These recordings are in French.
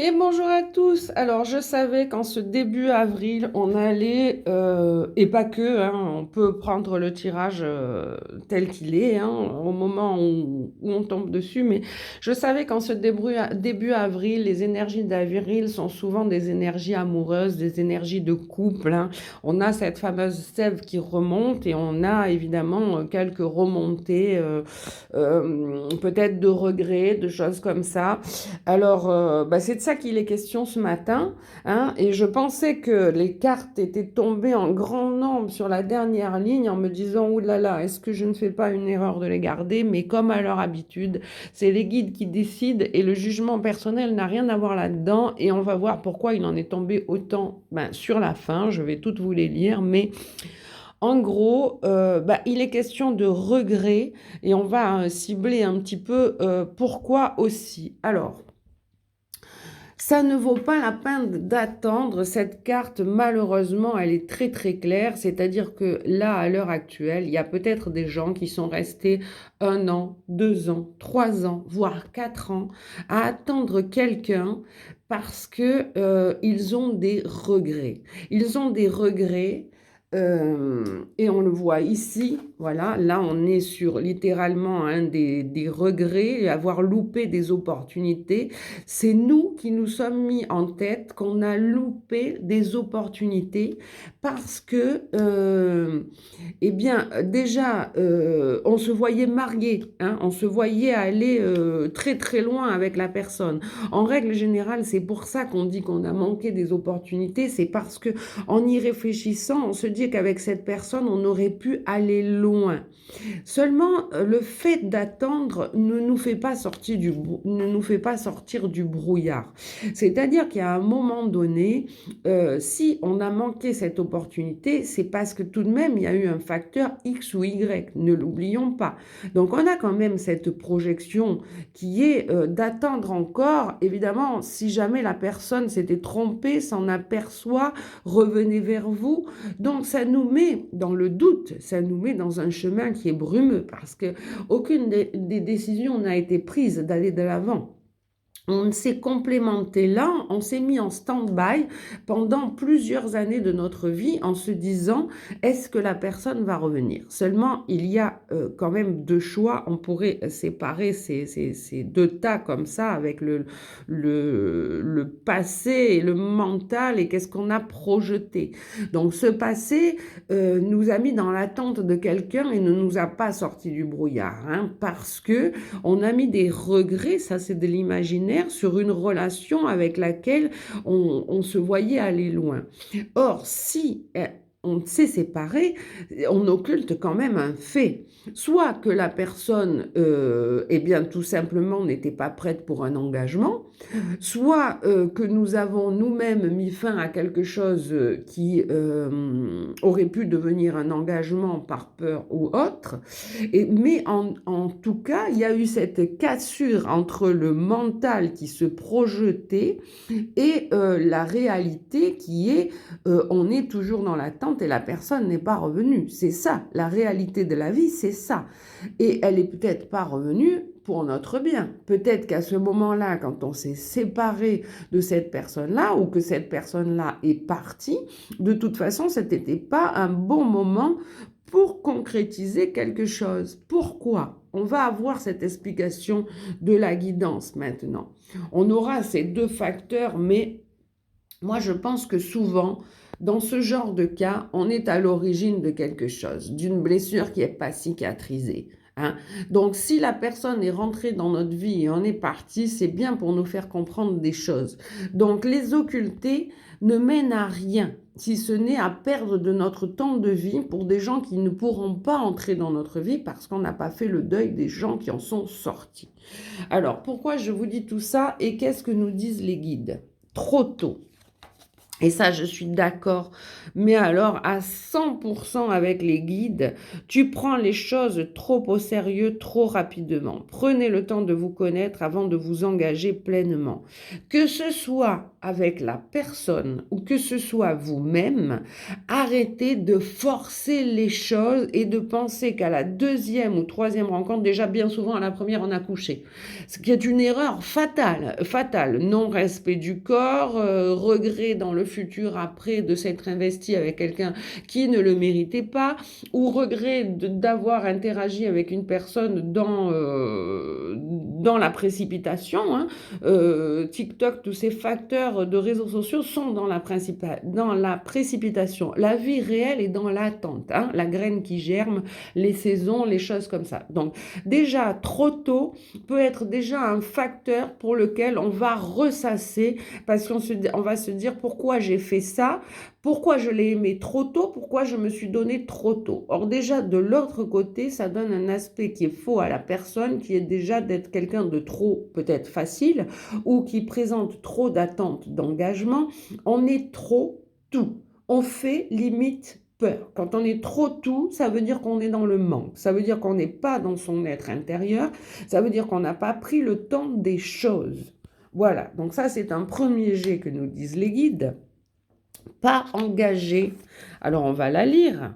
Et bonjour à tous. Alors, je savais qu'en ce début avril, on allait, et pas que, hein, on peut prendre le tirage tel qu'il est, hein, au moment où on tombe dessus, mais je savais qu'en ce début avril, les énergies d'avril sont souvent des énergies amoureuses, des énergies de couple, hein. On a cette fameuse sève qui remonte et on a évidemment quelques remontées, peut-être de regrets, de choses comme ça. Alors, c'est de ça qu'il est question ce matin, hein, et je pensais que les cartes étaient tombées en grand nombre sur la dernière ligne en me disant, ouh là là, est-ce que je ne fais pas une erreur de les garder? Mais comme à leur habitude, c'est les guides qui décident et le jugement personnel n'a rien à voir là-dedans et on va voir pourquoi il en est tombé autant sur la fin. Je vais toutes vous les lire, mais en gros, il est question de regret et on va cibler un petit peu pourquoi aussi. Alors, ça ne vaut pas la peine d'attendre. Cette carte, malheureusement, elle est très très claire. C'est-à-dire que là, à l'heure actuelle, il y a peut-être des gens qui sont restés 1 an, 2 ans, 3 ans, voire 4 ans à attendre quelqu'un parce que ils ont des regrets. Ils ont des regrets. Et on le voit ici, voilà, là on est sur littéralement des regrets, avoir loupé des opportunités. C'est nous qui nous sommes mis en tête qu'on a loupé des opportunités parce que, déjà, on se voyait marié, hein, on se voyait aller très très loin avec la personne. En règle générale, c'est pour ça qu'on dit qu'on a manqué des opportunités, c'est parce que en y réfléchissant, on se dit qu'avec cette personne, on aurait pu aller loin. Seulement, le fait d'attendre ne nous fait pas sortir ne nous fait pas sortir du brouillard. C'est-à-dire qu'à un moment donné, si on a manqué cette opportunité, c'est parce que tout de même, il y a eu un facteur X ou Y, ne l'oublions pas. Donc, on a quand même cette projection qui est d'attendre encore. Évidemment, si jamais la personne s'était trompée, s'en aperçoit, revenez vers vous. Donc, ça nous met dans le doute, ça nous met dans un chemin qui est brumeux parce que aucune des décisions n'a été prise d'aller de l'avant. On s'est complémenté là, on s'est mis en stand-by pendant plusieurs années de notre vie en se disant, est-ce que la personne va revenir? Seulement, il y a quand même deux choix. On pourrait séparer ces deux tas comme ça avec le passé et le mental et qu'est-ce qu'on a projeté. Donc, ce passé nous a mis dans l'attente de quelqu'un et ne nous a pas sorti du brouillard, hein, parce que on a mis des regrets, ça c'est de l'imaginaire, sur une relation avec laquelle on se voyait aller loin. Or, si on s'est séparé, on occulte quand même un fait. Soit que la personne, tout simplement n'était pas prête pour un engagement, soit que nous avons nous-mêmes mis fin à quelque chose qui aurait pu devenir un engagement par peur ou autre. Mais en tout cas, il y a eu cette cassure entre le mental qui se projetait et la réalité qui est on est toujours dans l'attente et la personne n'est pas revenue. C'est ça, la réalité de la vie, c'est ça. Et elle est peut-être pas revenue pour notre bien. Peut-être qu'à ce moment-là, quand on s'est séparé de cette personne-là ou que cette personne-là est partie, de toute façon, ce n'était pas un bon moment pour concrétiser quelque chose. Pourquoi? On va avoir cette explication de la guidance maintenant. On aura ces deux facteurs, mais moi je pense que souvent, dans ce genre de cas, on est à l'origine de quelque chose, d'une blessure qui n'est pas cicatrisée. Hein. Donc, si la personne est rentrée dans notre vie et on est parti, c'est bien pour nous faire comprendre des choses. Donc, les occulter ne mènent à rien, si ce n'est à perdre de notre temps de vie pour des gens qui ne pourront pas entrer dans notre vie parce qu'on n'a pas fait le deuil des gens qui en sont sortis. Alors, pourquoi je vous dis tout ça et qu'est-ce que nous disent les guides? Trop tôt. Et ça, je suis d'accord. Mais alors, à 100% avec les guides, tu prends les choses trop au sérieux, trop rapidement. Prenez le temps de vous connaître avant de vous engager pleinement. Que ce soit avec la personne ou que ce soit vous-même, arrêtez de forcer les choses et de penser qu'à la deuxième ou troisième rencontre, déjà bien souvent à la première on a couché. Ce qui est une erreur fatale, fatale. Non-respect du corps, regret dans le futur après de s'être investi avec quelqu'un qui ne le méritait pas, ou regret d'avoir interagi avec une personne dans la précipitation. Hein. TikTok, tous ces facteurs de réseaux sociaux sont dans la précipitation. La vie réelle est dans l'attente. Hein. La graine qui germe, les saisons, les choses comme ça. Donc déjà, trop tôt peut être déjà un facteur pour lequel on va ressasser parce qu'on va se dire pourquoi j'ai fait ça, pourquoi je l'ai aimé trop tôt, pourquoi je me suis donné trop tôt. Or déjà, de l'autre côté, ça donne un aspect qui est faux à la personne, qui est déjà d'être quelqu'un de trop peut-être facile ou qui présente trop d'attentes d'engagement. On est trop tout. On fait limite peur. Quand on est trop tout, ça veut dire qu'on est dans le manque. Ça veut dire qu'on n'est pas dans son être intérieur. Ça veut dire qu'on n'a pas pris le temps des choses. Voilà, donc ça c'est un premier jet que nous disent les guides. Pas engagé. Alors on va la lire.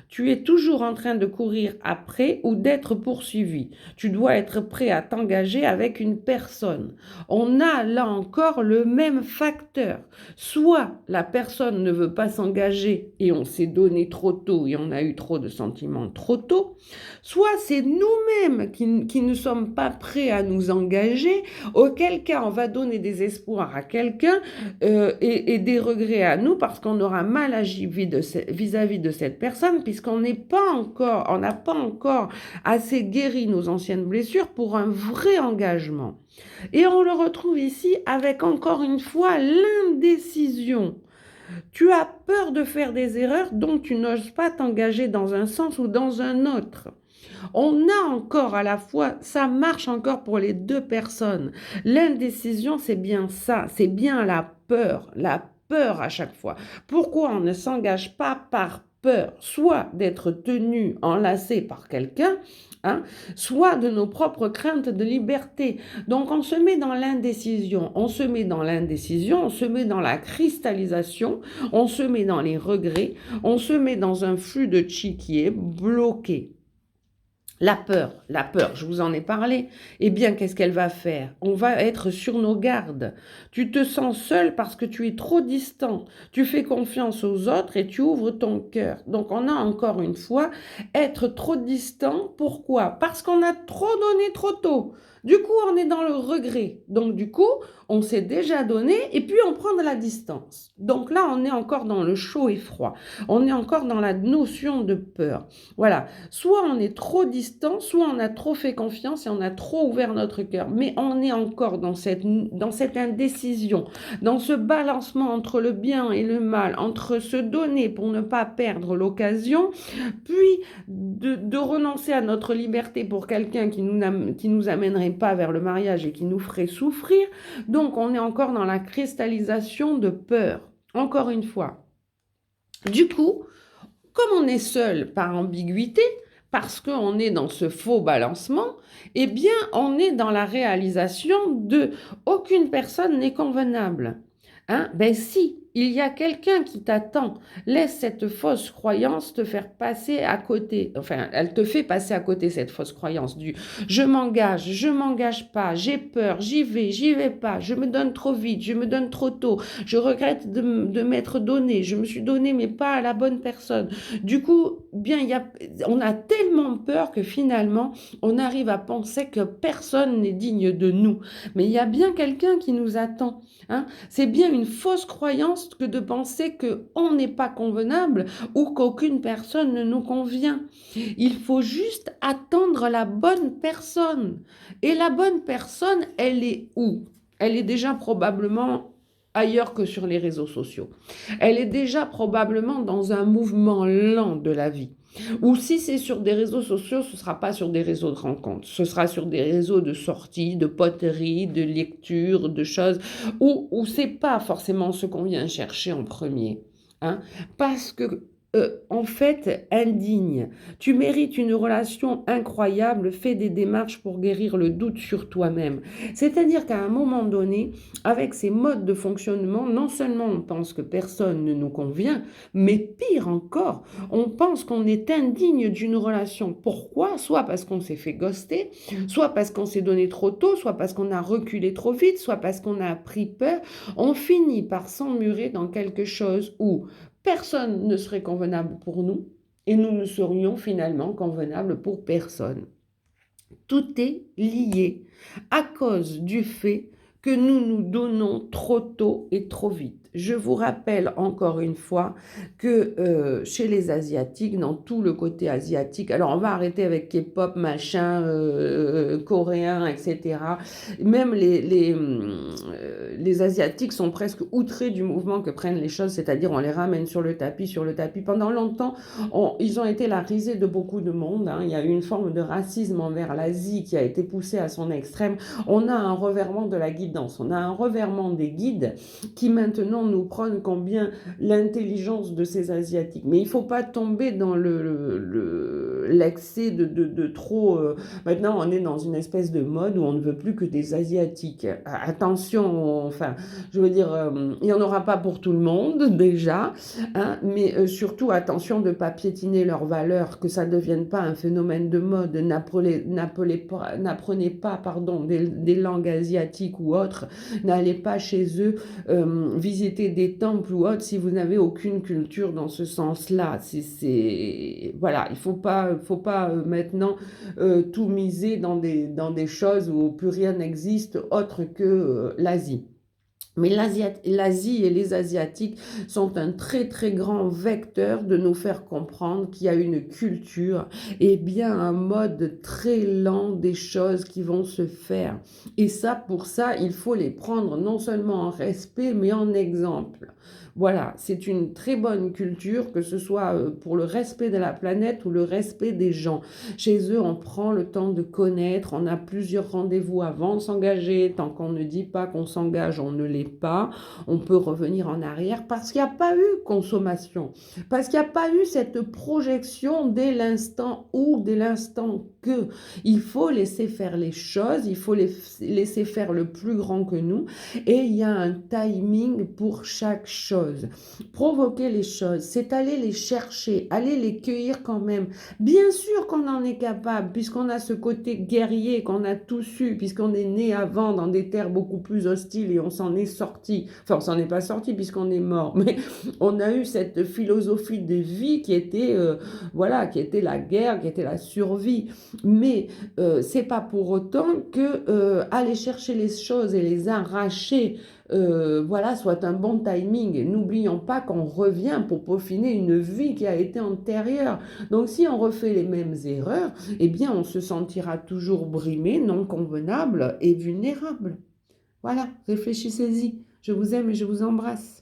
Tu es toujours en train de courir après ou d'être poursuivi. Tu dois être prêt à t'engager avec une personne. On a là encore le même facteur. Soit la personne ne veut pas s'engager et on s'est donné trop tôt et on a eu trop de sentiments trop tôt. Soit c'est nous-mêmes qui ne sommes pas prêts à nous engager, auquel cas on va donner des espoirs à quelqu'un et des regrets à nous parce qu'on aura mal agi vis-à-vis de cette personne puisqu'on n'a pas encore assez guéri nos anciennes blessures pour un vrai engagement. Et on le retrouve ici avec encore une fois l'indécision. Tu as peur de faire des erreurs, donc tu n'oses pas t'engager dans un sens ou dans un autre. On a encore à la fois, ça marche encore pour les deux personnes. L'indécision, c'est bien ça, c'est bien la peur à chaque fois. Pourquoi on ne s'engage pas par peur, soit d'être tenu, enlacé par quelqu'un, hein, soit de nos propres craintes de liberté. Donc on se met dans l'indécision, on se met dans la cristallisation, on se met dans les regrets, on se met dans un flux de chi qui est bloqué. La peur, je vous en ai parlé. Eh bien, qu'est-ce qu'elle va faire? On va être sur nos gardes. Tu te sens seul parce que tu es trop distant. Tu fais confiance aux autres et tu ouvres ton cœur. Donc, on a encore une fois être trop distant. Pourquoi? Parce qu'on a trop donné trop tôt. Du coup, on est dans le regret. Donc, du coup, on s'est déjà donné et puis on prend de la distance. Donc là, on est encore dans le chaud et froid. On est encore dans la notion de peur. Voilà. Soit on est trop distant, soit on a trop fait confiance et on a trop ouvert notre cœur. Mais on est encore dans cette indécision, dans ce balancement entre le bien et le mal, entre se donner pour ne pas perdre l'occasion, puis de renoncer à notre liberté pour quelqu'un qui nous amènerait pas vers le mariage et qui nous ferait souffrir. Donc, on est encore dans la cristallisation de peur. Encore une fois. Du coup, comme on est seul par ambiguïté, parce qu'on est dans ce faux balancement, eh bien, on est dans la réalisation de aucune personne n'est convenable. Hein? Ben si, il y a quelqu'un qui t'attend. Laisse cette fausse croyance te faire passer à côté. Enfin, elle te fait passer à côté, cette fausse croyance du « je m'engage pas, j'ai peur, j'y vais pas, je me donne trop vite, je me donne trop tôt, je regrette de m'être donné, je me suis donné mais pas à la bonne personne ». Du coup, bien, on a tellement peur que finalement, on arrive à penser que personne n'est digne de nous. Mais il y a bien quelqu'un qui nous attend. Hein. C'est bien une fausse croyance que de penser qu'on n'est pas convenable ou qu'aucune personne ne nous convient. Il faut juste attendre la bonne personne. Et la bonne personne, elle est où? Elle est déjà probablement ailleurs que sur les réseaux sociaux. Elle est déjà probablement dans un mouvement lent de la vie. Ou si c'est sur des réseaux sociaux, ce ne sera pas sur des réseaux de rencontres. Ce sera sur des réseaux de sorties, de poteries, de lectures, de choses où ce n'est pas forcément ce qu'on vient chercher en premier. Hein, parce que en fait, indigne. Tu mérites une relation incroyable, fais des démarches pour guérir le doute sur toi-même. C'est-à-dire qu'à un moment donné, avec ces modes de fonctionnement, non seulement on pense que personne ne nous convient, mais pire encore, on pense qu'on est indigne d'une relation. Pourquoi? Soit parce qu'on s'est fait ghoster, soit parce qu'on s'est donné trop tôt, soit parce qu'on a reculé trop vite, soit parce qu'on a pris peur. On finit par s'emmurer dans quelque chose où personne ne serait convenable pour nous et nous ne serions finalement convenables pour personne. Tout est lié à cause du fait que nous nous donnons trop tôt et trop vite. Je vous rappelle encore une fois que chez les Asiatiques, dans tout le côté asiatique, alors on va arrêter avec K-pop, machin, coréen, etc. Même les Asiatiques sont presque outrés du mouvement que prennent les choses, c'est-à-dire on les ramène sur le tapis, sur le tapis. Pendant longtemps, ils ont été la risée de beaucoup de monde, hein. Il y a eu une forme de racisme envers l'Asie qui a été poussée à son extrême. On a un revirement de la guidance, on a un revirement des guides qui maintenant nous prônent combien l'intelligence de ces Asiatiques. Mais il ne faut pas tomber dans l'excès de trop... maintenant, on est dans une espèce de mode où on ne veut plus que des Asiatiques. Attention, enfin, je veux dire, il n'y en aura pas pour tout le monde déjà, hein, mais surtout attention de ne pas piétiner leurs valeurs, que ça ne devienne pas un phénomène de mode. N'apprenez pas pardon, des langues asiatiques ou autres, n'allez pas chez eux visiter des temples ou autres si vous n'avez aucune culture dans ce sens-là. Voilà, il faut pas maintenant tout miser dans des choses où plus rien n'existe autre que l'Asie. Mais l'Asie et les Asiatiques sont un très très grand vecteur de nous faire comprendre qu'il y a une culture et bien un mode très lent des choses qui vont se faire. Et ça, pour ça, il faut les prendre non seulement en respect, mais en exemple. Voilà, c'est une très bonne culture, que ce soit pour le respect de la planète ou le respect des gens. Chez eux, on prend le temps de connaître, on a plusieurs rendez-vous avant de s'engager. Tant qu'on ne dit pas qu'on s'engage, on ne l'est pas. On peut revenir en arrière parce qu'il n'y a pas eu consommation, parce qu'il n'y a pas eu cette projection dès l'instant où, dès l'instant que. Il faut laisser faire les choses, il faut les laisser faire le plus grand que nous et il y a un timing pour chaque chose. Provoquer les choses, c'est aller les chercher, aller les cueillir quand même. Bien sûr qu'on en est capable, puisqu'on a ce côté guerrier, qu'on a tous eu, puisqu'on est né avant dans des terres beaucoup plus hostiles et on s'en est sorti. Enfin, on s'en est pas sorti puisqu'on est mort, mais on a eu cette philosophie de vie qui était, voilà, qui était la guerre, qui était la survie. Mais c'est pas pour autant que aller chercher les choses et les arracher voilà, soit un bon timing. N'oublions pas qu'on revient pour peaufiner une vie qui a été antérieure. Donc si on refait les mêmes erreurs, eh bien on se sentira toujours brimé, non convenable et vulnérable. Voilà, réfléchissez-y. Je vous aime et je vous embrasse.